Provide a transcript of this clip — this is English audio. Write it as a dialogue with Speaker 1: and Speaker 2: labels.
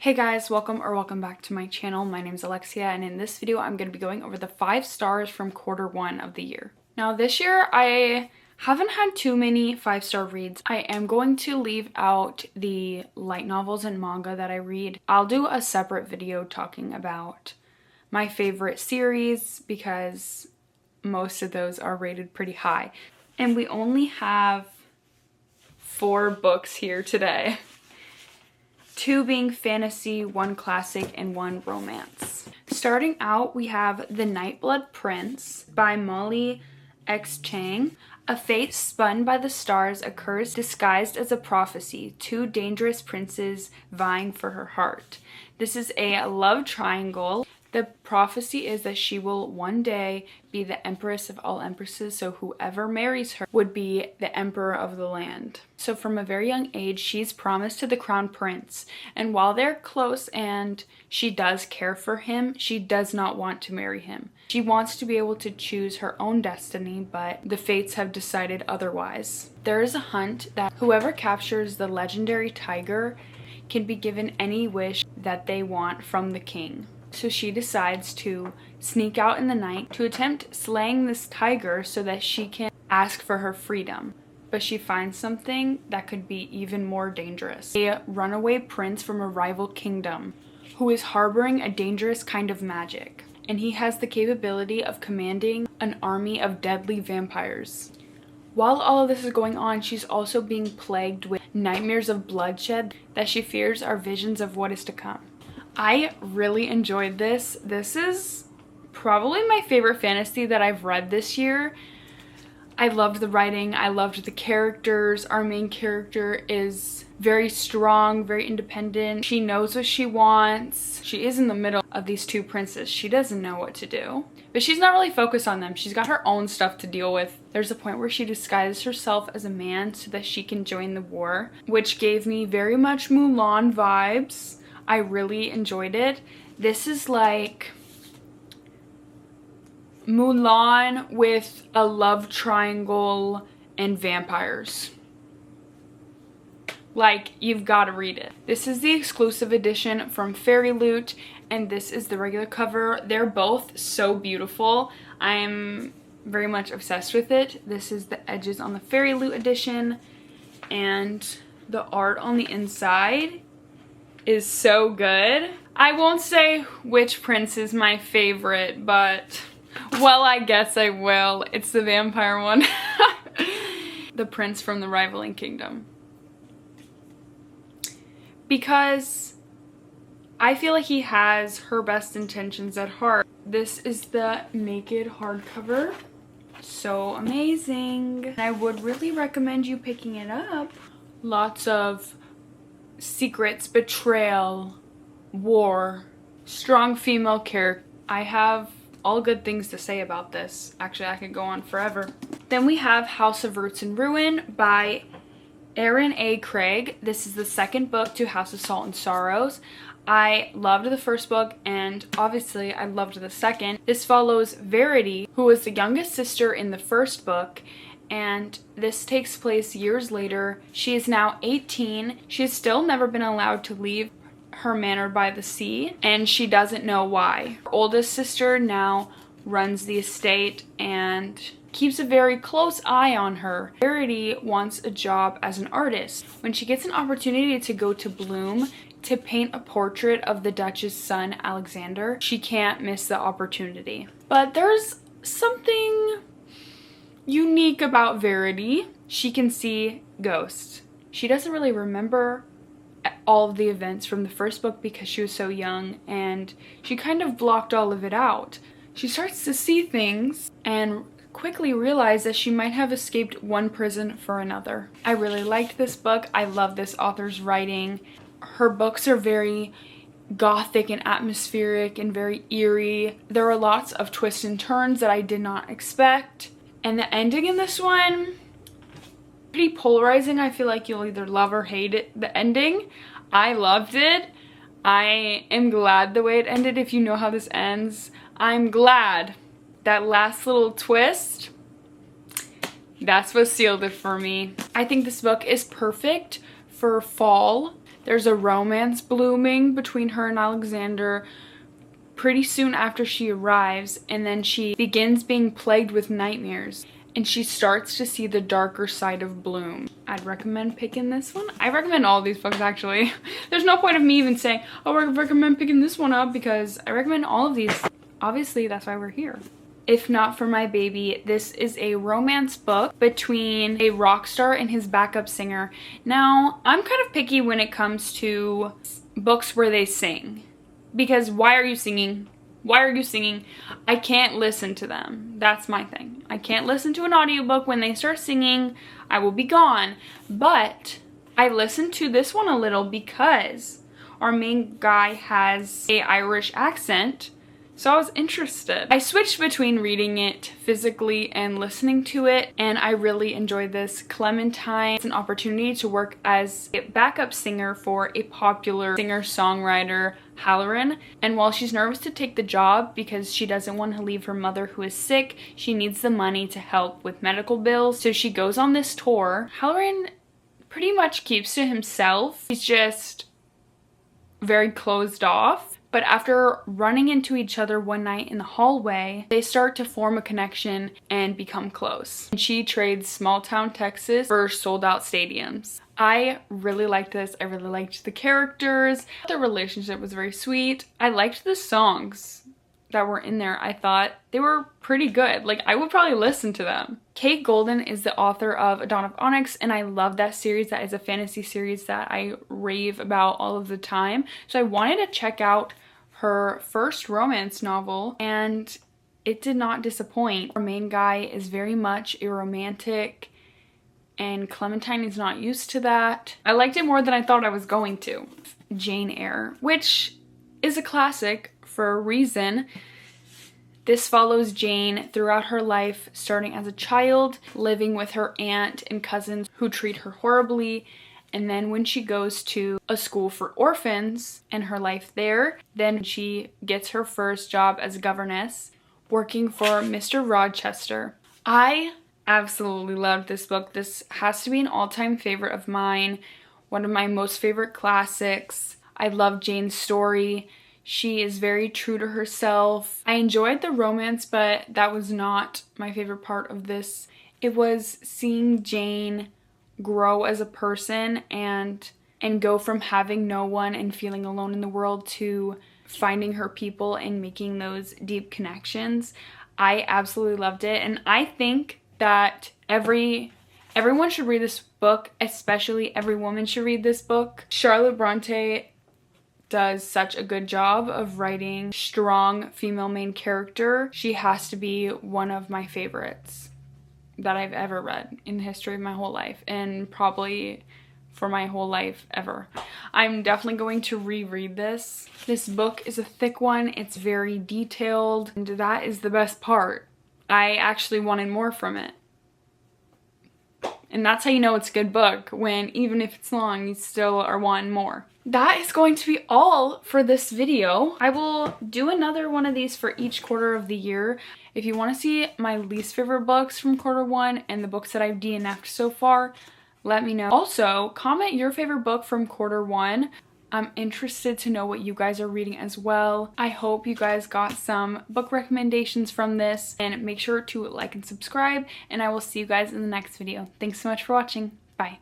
Speaker 1: Hey guys, welcome back to my channel. My name is Alexia, and in this video I'm going to be going over the 5 stars from quarter 1 of the year. Now this year I haven't had too many 5-star reads. I am going to leave out the light novels and manga that I read. I'll do a separate video talking about my favorite series because most of those are rated pretty high. And we only have 4 books here today. 2 being fantasy, 1 classic, and 1 romance. Starting out, we have The Nightblood Prince by Molly X. Chang. A fate spun by the stars occurs disguised as a prophecy, 2 dangerous princes vying for her heart. This is a love triangle. The prophecy is that she will one day be the empress of all empresses, so whoever marries her would be the emperor of the land. So from a very young age, she's promised to the crown prince, and while they're close and she does care for him, she does not want to marry him. She wants to be able to choose her own destiny, but the fates have decided otherwise. There is a hunt that whoever captures the legendary tiger can be given any wish that they want from the king. So she decides to sneak out in the night to attempt slaying this tiger so that she can ask for her freedom. But she finds something that could be even more dangerous. A runaway prince from a rival kingdom who is harboring a dangerous kind of magic. And he has the capability of commanding an army of deadly vampires. While all of this is going on, she's also being plagued with nightmares of bloodshed that she fears are visions of what is to come. I really enjoyed this. This is probably my favorite fantasy that I've read this year. I loved the writing. I loved the characters. Our main character is very strong, very independent. She knows what she wants. She is in the middle of these 2 princes. She doesn't know what to do, but she's not really focused on them. She's got her own stuff to deal with. There's a point where she disguises herself as a man so that she can join the war, which gave me very much Mulan vibes. I really enjoyed it. This is like Mulan with a love triangle and vampires. Like, you've got to read it. This is the exclusive edition from Fairy Loot, and this is the regular cover. They're both so beautiful. I'm very much obsessed with it. This is the edges on the Fairy Loot edition, and the art on the inside is so good. I won't say which prince is my favorite, but, well, I guess I will. It's the vampire one. The prince from the rivaling kingdom. Because I feel like he has her best intentions at heart. This is the naked hardcover. So amazing. I would really recommend you picking it up. Lots of secrets, betrayal, war, strong female character. I have all good things to say about this. Actually, I could go on forever. Then we have House of Roots and Ruin by Erin A. Craig. This is the 2nd book to House of Salt and Sorrows. I loved the 1st book, and obviously I loved the 2nd. This follows Verity, who was the youngest sister in the 1st book, and this takes place years later. She is now 18. She has still never been allowed to leave her manor by the sea, and she doesn't know why. Her oldest sister now runs the estate and keeps a very close eye on her. Verity wants a job as an artist. When she gets an opportunity to go to Bloom to paint a portrait of the Dutch's son, Alexander, she can't miss the opportunity. But there's something unique about Verity. She can see ghosts. She doesn't really remember all of the events from the 1st book because she was so young, and she kind of blocked all of it out. She starts to see things and quickly realized that she might have escaped one prison for another. I really liked this book. I love this author's writing. Her books are very gothic and atmospheric and very eerie. There are lots of twists and turns that I did not expect. And the ending in this one, pretty polarizing. I feel like you'll either love or hate it. The ending, I loved it. I am glad the way it ended. If you know how this ends, I'm glad. That last little twist, that's what sealed it for me. I think this book is perfect for fall. there's a romance blooming between her and Alexander pretty soon after she arrives, and then she begins being plagued with nightmares and she starts to see the darker side of Bloom. I'd recommend picking this one. I recommend all of these books, actually. There's no point of me even saying, oh, I recommend picking this one up, because I recommend all of these. Obviously, that's why we're here. If Not for My Baby, this is a romance book between a rock star and his backup singer. Now, I'm kind of picky when it comes to books where they sing, because why are you singing? Why are you singing? I can't listen to them. That's my thing. I can't listen to an audiobook. When they start singing, I will be gone. But I listened to this one a little because our main guy has an Irish accent, so I was interested. I switched between reading it physically and listening to it, and I really enjoyed this. Clementine is an opportunity to work as a backup singer for a popular singer-songwriter, Halloran, and while she's nervous to take the job because she doesn't want to leave her mother who is sick, she needs the money to help with medical bills, so she goes on this tour. Halloran pretty much keeps to himself. He's just very closed off. But after running into each other one night in the hallway, they start to form a connection and become close. And she trades small town Texas for sold out stadiums. I really liked this. I really liked the characters. The relationship was very sweet. I liked the songs that were in there. I thought they were pretty good. Like, I would probably listen to them. Kate Golden is the author of A Dawn of Onyx, and I love that series. That is a fantasy series that I rave about all of the time. So I wanted to check out her first romance novel, and it did not disappoint. Our main guy is very much a romantic, and Clementine is not used to that. I liked it more than I thought I was going to. Jane Eyre, which is a classic for a reason. This follows Jane throughout her life, starting as a child, living with her aunt and cousins who treat her horribly, and then when she goes to a school for orphans and her life there, then she gets her first job as a governess, working for Mr. Rochester. I absolutely loved this book. This has to be an all-time favorite of mine, one of my most favorite classics. I love Jane's story. She is very true to herself. I enjoyed the romance, but that was not my favorite part of this. It was seeing Jane grow as a person and go from having no one and feeling alone in the world to finding her people and making those deep connections. I absolutely loved it, and I think that everyone should read this book, especially every woman should read this book. Charlotte Bronte does such a good job of writing strong female main character. She has to be one of my favorites that I've ever read in the history of my whole life, and probably for my whole life ever. I'm definitely going to reread this. This book is a thick one. It's very detailed, and that is the best part. I actually wanted more from it. And that's how you know it's a good book, when even if it's long, you still are wanting more. That is going to be all for this video. I will do another one of these for each quarter of the year. If you want to see my least favorite books from quarter one and the books that I've DNF'd so far, let me know. Also, comment your favorite book from quarter one. I'm interested to know what you guys are reading as well. I hope you guys got some book recommendations from this, and make sure to like and subscribe, and I will see you guys in the next video. Thanks so much for watching. Bye.